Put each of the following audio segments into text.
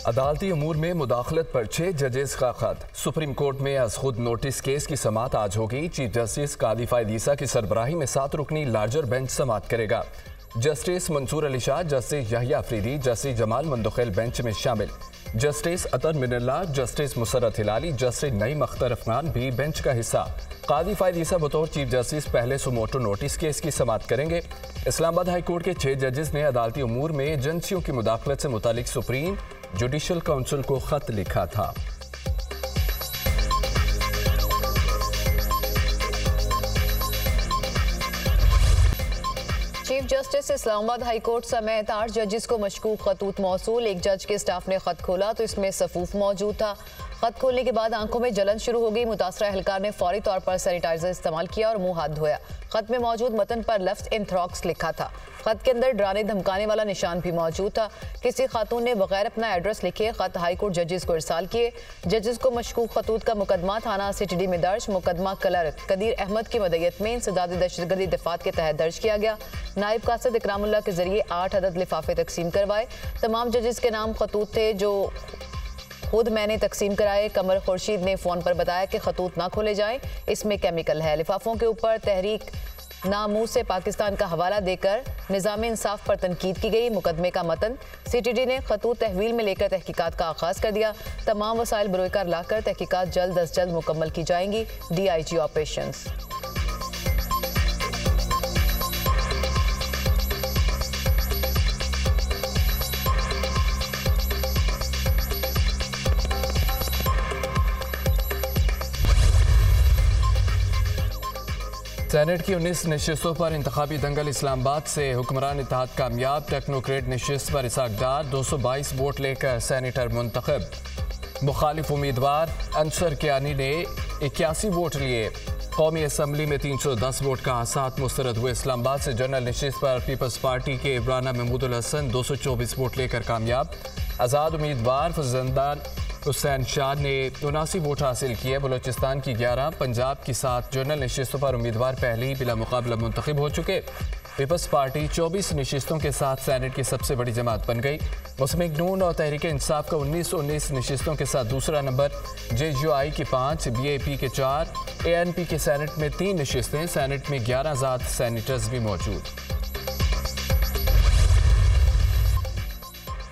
अदालती अमूर में मुदाखलत पर 6 जजेस का खत। सुप्रीम कोर्ट में अज खुद नोटिस केस की समाअत आज होगी। चीफ जस्टिस कादी फायद ईसा की सरबराही में 7 रुकनी लार्जर बेंच समाअत करेगा। Justice Mansoor Ali Shah, justice Yahya Afridi, justice Jamal Mandokhail bench में शामिल। Justice Athar Minallah, justice Musarrat Hilali, justice Naeem Akhtar Afghan भी बेंच का हिस्सा। कादी फायद ईसा बतौर चीफ जस्टिस पहले सुमोटो नोटिस केस की समाअत करेंगे। इस्लामाबाद हाई कोर्ट के 6 जजेस ने अदालती अमूर में एजेंसियों की मुदाखलत से मुतालिक सुप्रीम जुडिशल काउंसिल को खत लिखा था। Chief justice Islamabad high court समेत 8 जजेस को मशकूक खतूत मौसूल। एक जज के स्टाफ ने खत खोला तो इसमें सफूफ मौजूद था। खत खोलने के बाद आंखों में जलन शुरू हो गई। मुतासरा एहलकार ने फौरी तौर पर सैनिटाइजर इस्तेमाल किया और मुंह हाथ धोया। खत में मौजूद मतन पर लफ्ज एंथ्रॉक्स लिखा था। खत के अंदर डराने धमकाने वाला निशान भी मौजूद था। किसी खातून ने बगैर अपना एड्रेस लिखे खत हाई कोर्ट जजेस को इरसाल किए। जजेस को मशकूक खतूत का मुकदमा थाना सिटी में दर्ज। मुकदमा क्लर्क कदीर अहमद की मदयत में इंसदाद दहशतगर्दी दफात के तहत दर्ज किया गया। नायब कासिद इकरामुल्लाह के जरिए 8 अदद लिफाफे तकसीम करवाए। तमाम जजेस के नाम खतूत थे जो खुद मैंने तकसीम कराए। कमर खुर्शीद ने फ़ोन पर बताया कि खतूत ना खोले जाएं, इसमें केमिकल है। लिफाफों के ऊपर तहरीक नामू से पाकिस्तान का हवाला देकर निज़ाम इंसाफ पर तनकीद की गई। मुकदमे का मतन CTD ने खतूत तहवील में लेकर तहकीकात का आगाज़ कर दिया। तमाम वसाइल बरोकार लाकर तहकीकात जल्द अज जल्द मुकम्मल की जाएंगी। DIG operations. सेनेट की 19 नशिस्तों पर इंतखाबी दंगल। इस्लामाबाद से हुक्मरान इत्तेहाद कामयाब। टेक्नोक्रेट नशिस्त पर इसाकदार 222 वोट लेकर सेनेटर मुंतखब। मुखालिफ उम्मीदवार अंसर कियानी ने 81 वोट लिए। कौमी असम्बली में 310 वोट का आसात मुस्तरद हुए। इस्लामाबाद से जनरल नशिस्त पर पीपल्स पार्टी के इब्राना महमूदुल हसन 224 वोट लेकर कामयाब। आज़ाद उम्मीदवार फजंदान हुसैन शाह ने 79 वोट हासिल किए। बलोचिस्तान की 11, पंजाब की 7 जनरल नशिस्तों पर उम्मीदवार पहले ही बिला मुकाबला मुंतखब हो चुके। पीपल्स पार्टी 24 नशिस्तों के साथ सेनेट की सबसे बड़ी जमात बन गई। मुस्लिम नून और तहरीक इंसाफ का 19 नशिस्तों के साथ दूसरा नंबर। JUI की 5, BAP के 4, ANP के सेनेट में 3 नशिस्तें। सेनेट में 11 आज़ाद सेनेटर्स भी मौजूद।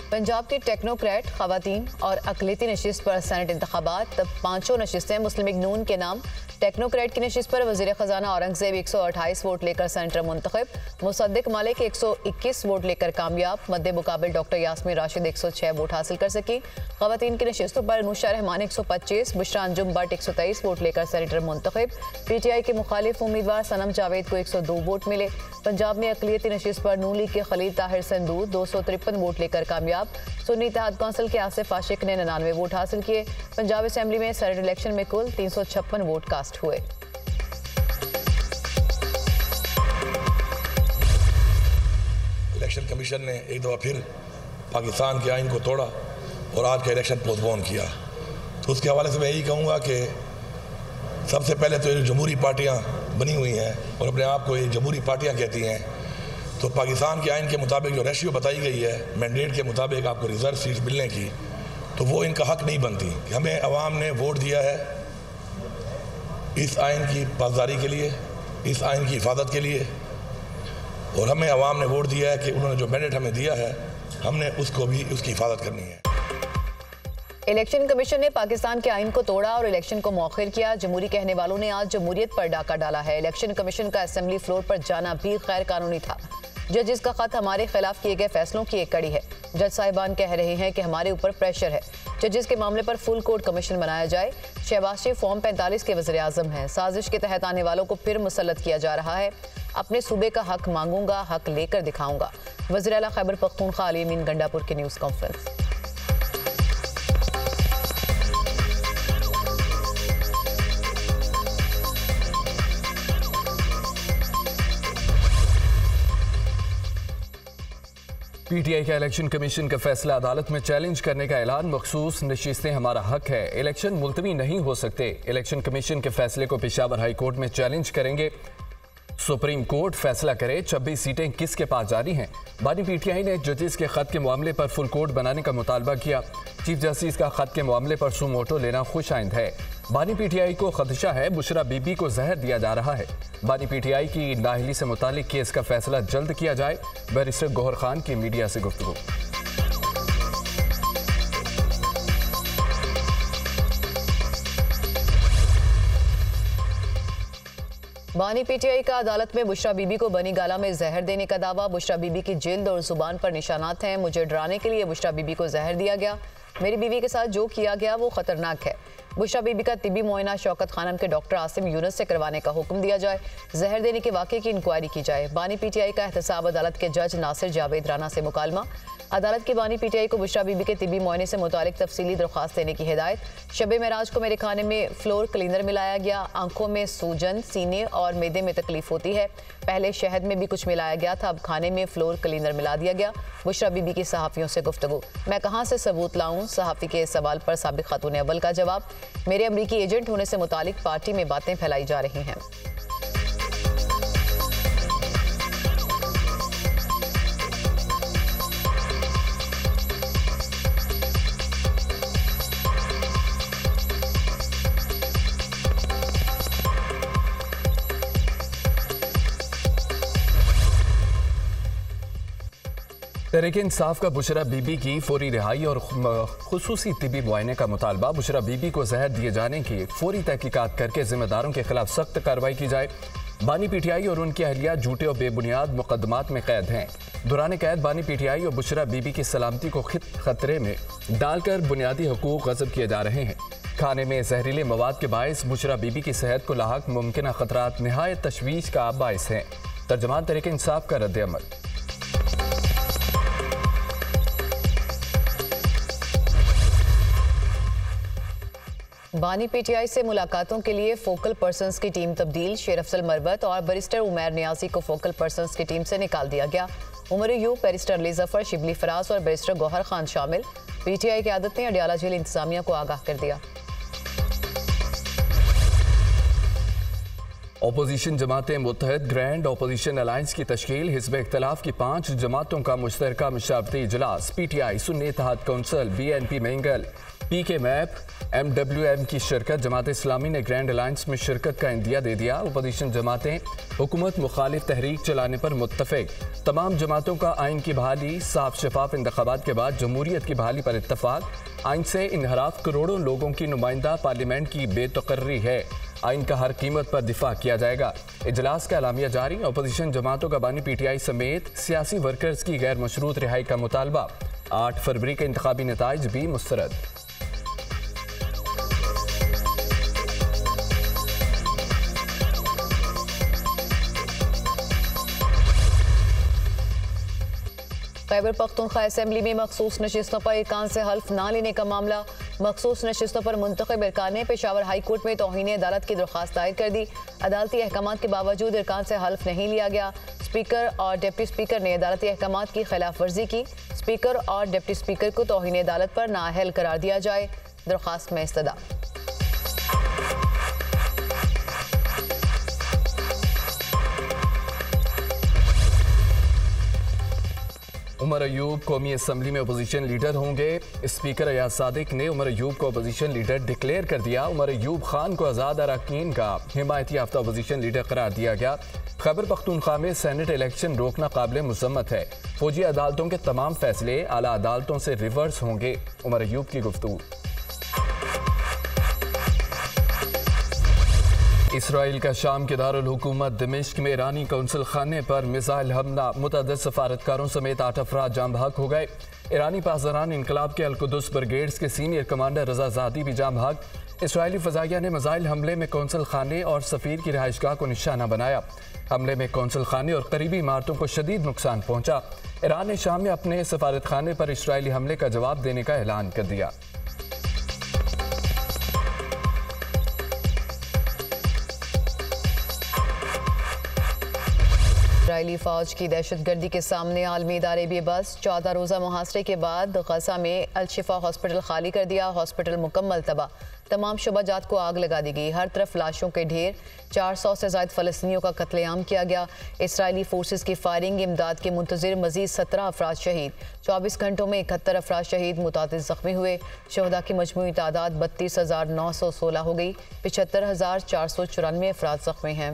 पंजाब की टेक्नोक्रेट खवातीन और अकलियती नशिस्त पर सेनेट इंतखाबात। तब 5 नशिस्तें मुस्लिम लीग नून के नाम। टेक्नोक्रेट की नशिस्त पर वज़ीर ख़जाना औरंगज़ेब 128 वोट लेकर सेनेटर मुंतखब। मुसद्दिक मालिक 121 वोट लेकर कामयाब। मद्दे मुकाबिल डॉक्टर यास्मीन राशिद 106 वोट हासिल कर सकी। ख़वातीन की नशिस्तों पर नूशा रहमान 125, बुशरा अंजुम बट 123 वोट लेकर सेनेटर मुंतखब। PTI के मुखालिफ उम्मीदवार सनम जावेद को 102 वोट मिले। पंजाब में अकलियती नशिस्त पर नून लीग के खलील ताहिर संदूर 253 वोट लेकर कामयाब। सुन्नी इत्तेहाद कौंसिल के आसिफ आशिक ने 99 वोट हासिल किए। पंजाब असेंबली में सेनेट इलेक्शन में कुल 356 वोट कास्ट हुए। इलेक्शन कमीशन ने एक दफ़ा फिर पाकिस्तान के आइन को तोड़ा और आज का इलेक्शन पोस्टपोन किया। तो उसके हवाले से मैं यही कहूँगा कि सबसे पहले तो ये जमहूरी पार्टियाँ बनी हुई हैं और अपने आप को ये जमहूरी पार्टियाँ कहती हैं, तो पाकिस्तान के आइन के मुताबिक जो रेशियो बताई गई है मैंडेट के मुताबिक आपको रिजर्व सीट मिलने की, तो वो इनका हक नहीं बनती कि हमें अवाम ने वोट दिया है इस आइन की पासदारी के लिए, इस आइन की हिफाजत के लिए, और हमें अवाम ने वोट दिया है कि उन्होंने जो मैंडेट हमें दिया है हमने उसको भी उसकी हिफाजत करनी है। इलेक्शन कमीशन ने पाकिस्तान के आइन को तोड़ा और इलेक्शन को मौखिर किया। जमहूरी कहने वालों ने आज जमहूरियत पर डाका डाला है। इलेक्शन कमीशन का असेंबली फ्लोर पर जाना भी गैर कानूनी था। जजेस का खत हमारे खिलाफ किए गए फैसलों की एक कड़ी है। जज साहिबान कह रहे हैं कि हमारे ऊपर प्रेशर है। जजेस के मामले पर फुल कोर्ट कमीशन बनाया जाए। शहबाज शरीफ फॉर्म 45 के वज़ीर आज़म हैं। साजिश के तहत आने वालों को फिर मुसल्लत किया जा रहा है। अपने सूबे का हक मांगूंगा, हक लेकर दिखाऊंगा। वज़ीर आला खैबर पख्तूनख्वा अली अमीन गंडापुर की न्यूज़ कॉन्फ्रेंस। PTI का इलेक्शन कमीशन का फैसला अदालत में चैलेंज करने का ऐलान। मखसूस नशिस्तें हमारा हक है, इलेक्शन मुलतवी नहीं हो सकते। इलेक्शन कमीशन के फैसले को पेशावर हाई कोर्ट में चैलेंज करेंगे। सुप्रीम कोर्ट फैसला करे 26 सीटें किसके पास जारी हैं। बानी पीटीआई ने जजेस के खत के मामले पर फुल कोर्ट बनाने का मुतालबा किया। चीफ जस्टिस का खत के मामले पर सुमोटो लेना खुश आइंद है। बानी पीटीआई को खदशा है बुशरा बीबी को जहर दिया जा रहा है। बानी पीटीआई की नाअहली से मुतालिक केस का फैसला जल्द किया जाए। बैरिस्टर गौहर खान की मीडिया से गुफ्तगू। बानी पीटीआई का अदालत में बुशरा बीबी को बनी गाला में जहर देने का दावा। बुशरा बीबी की जिल्द और जुबान पर निशानात हैं। मुझे डराने के लिए बुशरा बीबी को जहर दिया गया। मेरी बीवी के साथ जो किया गया वो खतरनाक है। बुशरा बीबी का तिबी मुआयना शौकत खानम के डॉक्टर आसिम यूनुस से करवाने का हुक्म दिया जाए। जहर देने के वाक़े की इंक्वायरी की जाए। बानी पीटीआई का एहतसाब अदालत के जज नासिर जावेद राना से मुकालमा। अदालत की बानी पीटीआई को बुशरा बीबी के तिबी मुआयने से मुतालिक तफसीली दरख्वास्त देने की हिदायत। शबे मेराज को मेरे खाने में फ्लोर क्लीनर मिलाया गया। आंखों में सूजन, सीने और मैदे में तकलीफ होती है। पहले शहद में भी कुछ मिलाया गया था, अब खाने में फ्लोर क्लीनर मिला दिया गया। बुशरा बीबी की सहाफ़ियों से गुफ्तगू। मैं कहाँ से सबूत लाऊं? सहाफ़ी के सवाल पर साबिक खातून अव्वल का जवाब। मेरे अमरीकी एजेंट होने से मुतालिक पार्टी में बातें फैलाई जा रही हैं। तहरीक इंसाफ का बुशरा बीबी की फौरी रिहाई और खुसूसी तिबी मुआयने का मुतालबा। बुशरा बीबी को जहर दिए जाने की फौरी तहकीकात करके जिम्मेदारों के खिलाफ सख्त कार्रवाई की जाए। बानी पीटीआई और उनकी अहलिया झूठे और बेबुनियाद मुकदमात में कैद हैं। दौरान कैद बानी पीटीआई और बुशरा बीबी की सलामती को खतरे में डालकर बुनियादी हुकूक गज़ब किए जा रहे हैं। खाने में जहरीले मवाद के बायस बुशरा बीबी की सेहत को लाहक मुमकिन खतरात निहायत तशवीश का बायस हैं। तर्जमान तहरीक इंसाफ का रद्द अमल। बानी पीटीआई से मुलाकातों के लिए फोकल पर्सन्स की टीम तब्दील। शेर अफजल मरवत और बैरिस्टर उमैर नियाजी को फोकल पर्सन्स की टीम से निकाल दिया गया। उमर अयूब, बैरिस्टर अली जफर, शिबली फराज और बैरिस्टर गौहर खान शामिल। पीटीआई क़यादत ने अडियाला जेल इंतजामिया को आगाह कर दिया। अपोजिशन जमातें मुत्तहद ग्रैंड अपोजिशन अलायंस की तश्कील। हिज़्ब इख्तिलाफ की 5 जमातों का मुश्तरका मशावरती इजलास। PTI, Sunni Ittehad Council, BNP Mengal, PK MAP, MWM की शिरकत। जमात इस्लामी ने ग्रैंड अलायंस में शिरकत का इंदिया दे दिया। अपोजिशन जमातें हुकूमत मुखालिफ तहरीक चलाने पर मुत्तफिक। तमाम जमातों का आइन की बहाली, साफ शफाफ इंतखाबात के बाद जमहूरियत की बहाली पर इत्तफाक। आइन से इनहराफ करोड़ों लोगों की नुमाइंदा पार्लियामेंट की बेतकर्री है। आइन का हर कीमत पर दिफा किया जाएगा। इजलास का एलामिया जारी। अपोजिशन जमातों का बानी पीटीआई समेत सियासी वर्कर्स की गैर मशरूत रिहाई का मुतालबा। 8 फरवरी के इंतखाबी नताइज भी मुस्तरद। खैबर पख्तूनख्वा असेंबली में मखसूस नशिस्तों पर इरकान से हल्फ ना लेने का मामला। मखसूस नशिस्तों पर मुंतखब इरकान ने पेशावर हाई कोर्ट में तौहीन अदालत की दरख्वास्त दायर कर दी। अदालती अहकामात के बावजूद इरकान से हल्फ नहीं लिया गया। स्पीकर और डिप्टी स्पीकर ने अदालती अहकामात की खिलाफ वर्जी की। स्पीकर और डिप्टी स्पीकर को तौहीन अदालत पर नाअहल करार दिया जाए। दरख्वास्त में इस्तदा। उमर अयूब कौमी असम्बली में अपोजिशन लीडर होंगे। स्पीकर अयाज सादिक ने उमर अयूब को अपोजिशन लीडर डिक्लेयर कर दिया। उमर अयूब खान को आज़ाद अरकान का हिमायती याफ्ता अपोजिशन लीडर करार दिया गया। खैबर पख्तूनख्वा में सेनेट इलेक्शन रोकना काबिल मुज़म्मत है। फौजी अदालतों के तमाम फैसले आला अदालतों से रिवर्स होंगे। उमर अयूब की गुफ्तगू। इसराइल का शाम के दारुल हुकूमत दिमिश्क में ईरानी कौंसल खाने पर मिसाइल हमला। मुतअद्दिद सफारतकारों समेत 8 अफराद जाम बहक हो गए। ईरानी पासदारान इनकलाब के अलकुदस ब्रिगेड्स के सीनियर कमांडर रजा ज़ादी भी जाम बहक। इसराइली फ़ज़ाइया ने मिसाइल हमले में कौंसल खाने और सफ़ीर की रिहाइशगाह को निशाना बनाया। हमले में कौंसल खाने और करीबी इमारतों को शदीद नुकसान पहुंचा। ईरान ने शाम में अपने सफारत खाने पर इसराइली हमले का जवाब देने का ऐलान कर दिया। इसराइली फौज की दहशतगर्दी के सामने आलमी इदारे भी बस। 14 रोज़ा मुहासरे के बाद गजा में अल शिफा हॉस्पिटल खाली कर दिया। हॉस्पिटल मुकम्मल तबाह। तमाम शोबाजात को आग लगा दी गई। हर तरफ लाशों के ढेर। 400 से ज़ायद फ़लस्तीनियों का कत्लेआम किया गया। इसराइली फोर्सेस की फायरिंग इमदाद के मुंतज़िर मज़ीद 17 अफराद शहीद। 24 घंटों में 71 अफराद शहीद, मुतादिद ज़ख्मी हुए। शहदा की मजमूई तादाद 32,916 हो गई। 75,494 अफराद ज़ख्मी हैं।